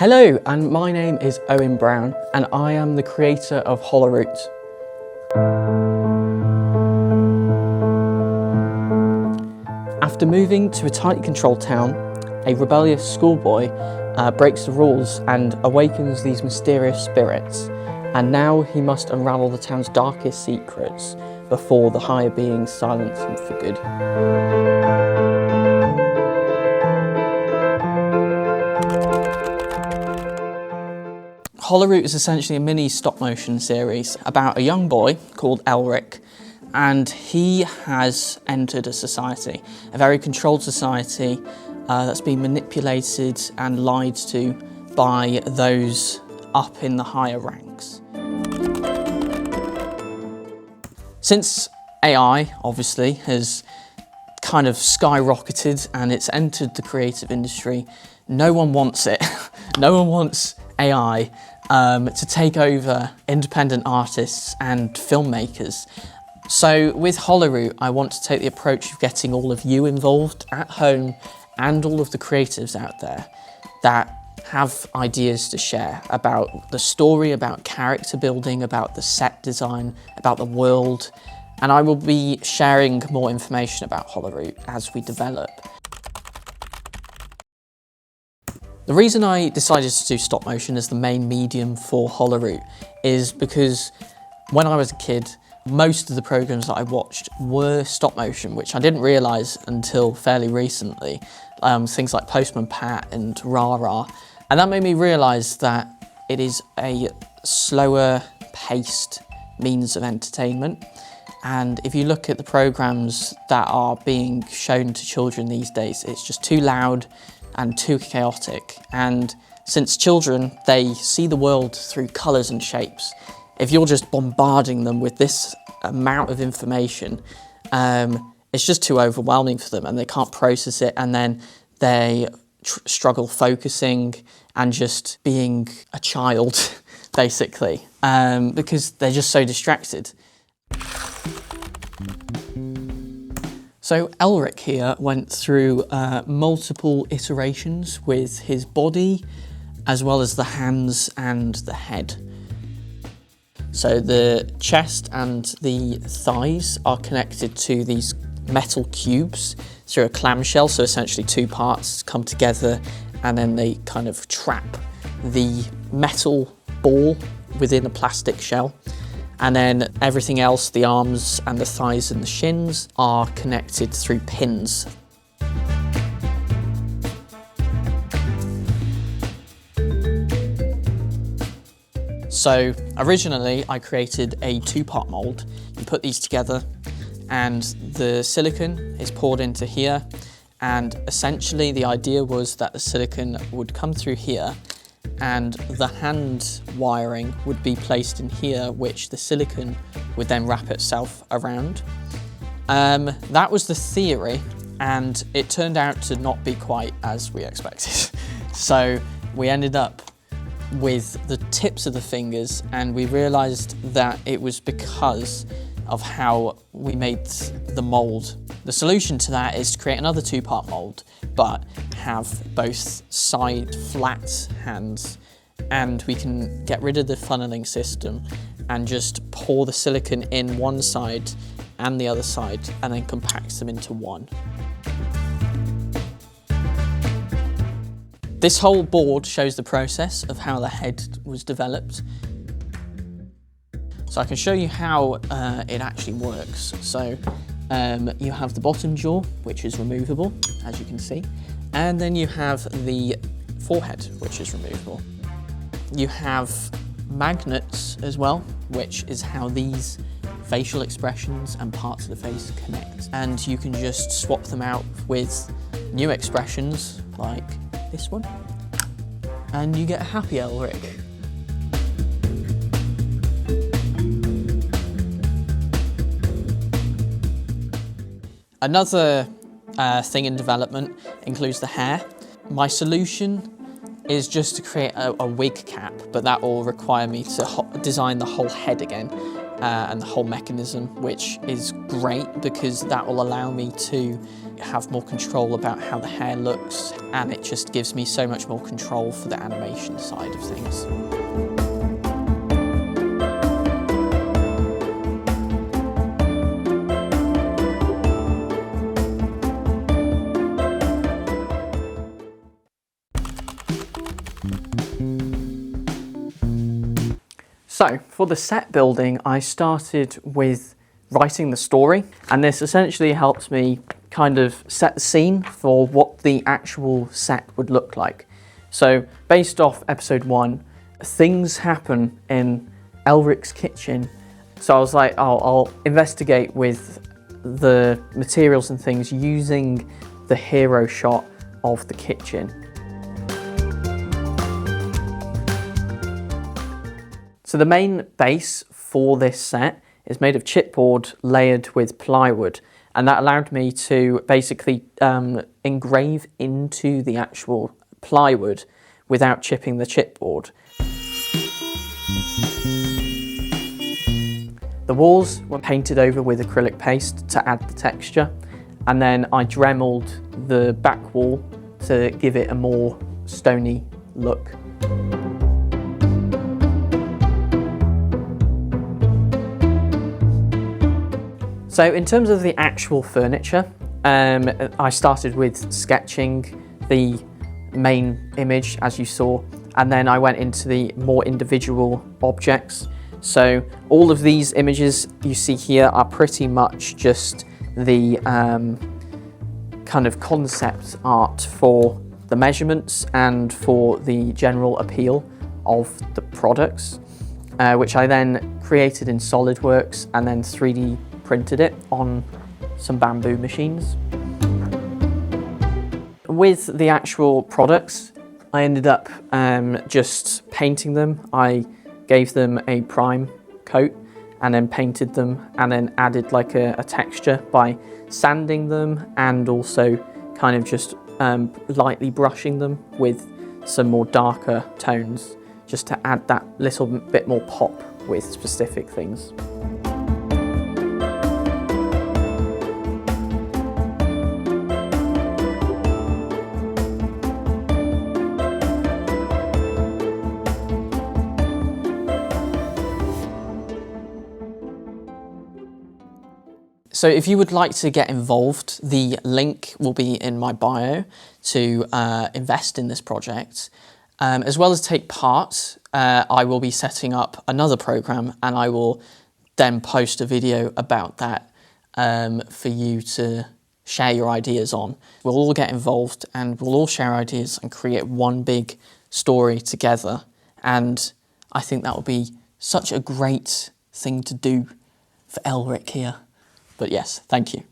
Hello, and my name is Owen Brown, and I am the creator of Hollowroot. After moving to a tightly controlled town, a rebellious schoolboy breaks the rules and awakens these mysterious spirits, and now he must unravel the town's darkest secrets before the higher beings silence him for good. Hollowroot is essentially a mini stop-motion series about a young boy called Elric, and he has entered a society, a very controlled society that's been manipulated and lied to by those up in the higher ranks. Since AI, obviously, has kind of skyrocketed and it's entered the creative industry, no one wants it. No one wants AI to take over independent artists and filmmakers. So with Hollowroot, I want to take the approach of getting all of you involved at home and all of the creatives out there that have ideas to share about the story, about character building, about the set design, about the world. And I will be sharing more information about Hollowroot as we develop. The reason I decided to do stop motion as the main medium for Hollowroot is because when I was a kid, most of the programs that I watched were stop motion, which I didn't realise until fairly recently. Things like Postman Pat and Rah Rah. And that made me realise that it is a slower paced means of entertainment. And if you look at the programs that are being shown to children these days, it's just too loud and too chaotic. And since children, they see the world through colours and shapes, if you're just bombarding them with this amount of information, it's just too overwhelming for them and they can't process it, and then they struggle focusing and just being a child, basically, because they're just so distracted. So Elric here went through multiple iterations with his body, as well as the hands and the head. So the chest and the thighs are connected to these metal cubes through a clamshell, so essentially two parts come together and then they kind of trap the metal ball within a plastic shell. And then everything else, the arms and the thighs and the shins, are connected through pins. So originally I created a two-part mould. You put these together and the silicone is poured into here, and essentially the idea was that the silicone would come through here and the hand wiring would be placed in here, which the silicone would then wrap itself around. That was the theory, and it turned out to not be quite as we expected. So we ended up with the tips of the fingers, and we realised that it was because of how we made the mould. The solution to that is to create another two-part mould, but have both side flat hands, and we can get rid of the funneling system and just pour the silicone in one side and the other side and then compact them into one. This whole board shows the process of how the head was developed. So I can show you how it actually works. So you have the bottom jaw, which is removable, as you can see, and then you have the forehead, which is removable. You have magnets as well, which is how these facial expressions and parts of the face connect. And you can just swap them out with new expressions like this one, and you get a happy Elric. Another thing in development includes the hair. My solution is just to create a wig cap, but that will require me to design the whole head again. and the whole mechanism, which is great because that will allow me to have more control about how the hair looks, and it just gives me so much more control for the animation side of things. So for the set building, I started with writing the story, and this essentially helps me kind of set the scene for what the actual set would look like. So based off episode 1, things happen in Elric's kitchen. So I was like, I'll investigate with the materials and things using the hero shot of the kitchen. So the main base for this set is made of chipboard layered with plywood, and that allowed me to basically engrave into the actual plywood without chipping the chipboard. The walls were painted over with acrylic paste to add the texture, and then I dremeled the back wall to give it a more stony look. So in terms of the actual furniture, I started with sketching the main image, as you saw, and then I went into the more individual objects. So all of these images you see here are pretty much just the kind of concept art for the measurements and for the general appeal of the products, which I then created in SolidWorks and then 3D printed it on some bamboo machines. With the actual products, I ended up just painting them. I gave them a prime coat and then painted them and then added like a texture by sanding them and also kind of just lightly brushing them with some more darker tones just to add that little bit more pop with specific things. So if you would like to get involved, the link will be in my bio to invest in this project. As well as take part, I will be setting up another program and I will then post a video about that for you to share your ideas on. We'll all get involved and we'll all share ideas and create one big story together. And I think that will be such a great thing to do for Elric here. But yes, thank you.